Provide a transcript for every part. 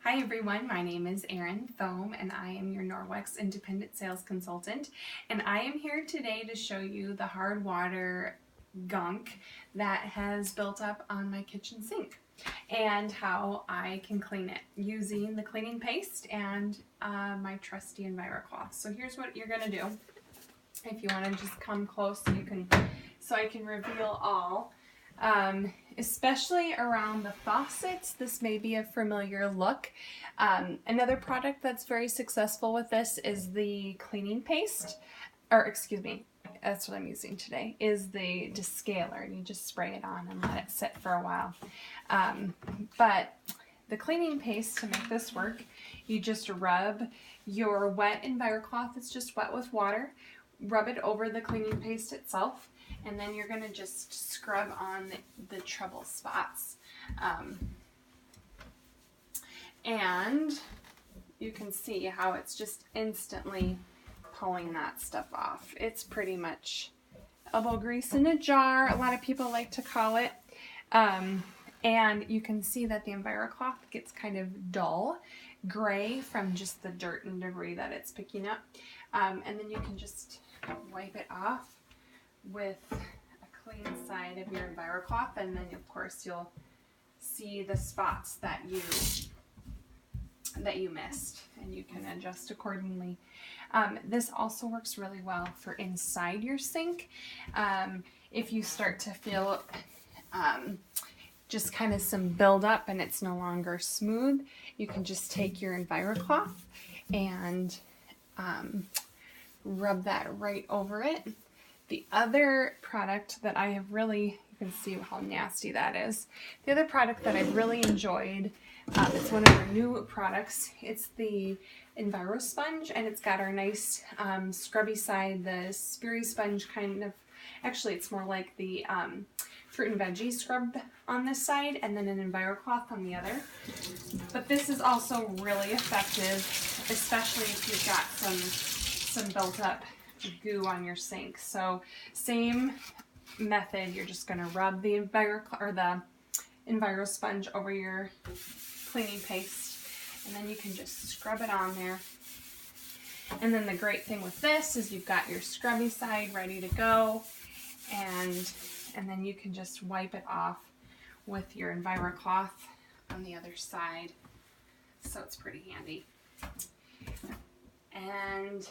Hi everyone, my name is Erin Thome and I am your Norwex Independent Sales Consultant, and I am here today to show you the hard water gunk that has built up on my kitchen sink and how I can clean it using the cleaning paste and my trusty EnviroCloth. So here's what you're going to do. If you want to just come close so I can reveal all. Especially around the faucets, this may be a familiar look. Another product that's very successful with this is the cleaning paste, or excuse me, that's what I'm using today, is the descaler. You just spray it on and let it sit for a while. But the cleaning paste, to make this work, you just rub your wet EnviroCloth, it's just wet with water, rub it over the cleaning paste itself, and then you're going to just scrub on the trouble spots. And you can see how it's just instantly pulling that stuff off. It's pretty much elbow grease in a jar, a lot of people like to call it. And you can see that the EnviroCloth gets kind of dull gray from just the dirt and debris that it's picking up. And then you can just wipe it off with a clean side of your EnviroCloth, and then of course you'll see the spots that you missed, and you can adjust accordingly. This also works really well for inside your sink. If you start to feel just kind of some buildup and it's no longer smooth, you can just take your EnviroCloth and rub that right over it. The other product that I have really, you can see how nasty that is. The other product that I've really enjoyed, it's one of our new products. It's the EnviroSponge, and it's got our nice scrubby side, the Speary Sponge kind of, actually it's more like the fruit and veggie scrub on this side, and then an EnviroCloth on the other. But this is also really effective, especially if you've got some built up goo on your sink. So same method, you're just going to rub the EnviroSponge over your cleaning paste, and then you can just scrub it on there. And then the great thing with this is you've got your scrubby side ready to go, and then you can just wipe it off with your EnviroCloth on the other side. So it's pretty handy. And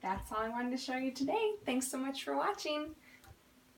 that's all I wanted to show you today. Thanks so much for watching.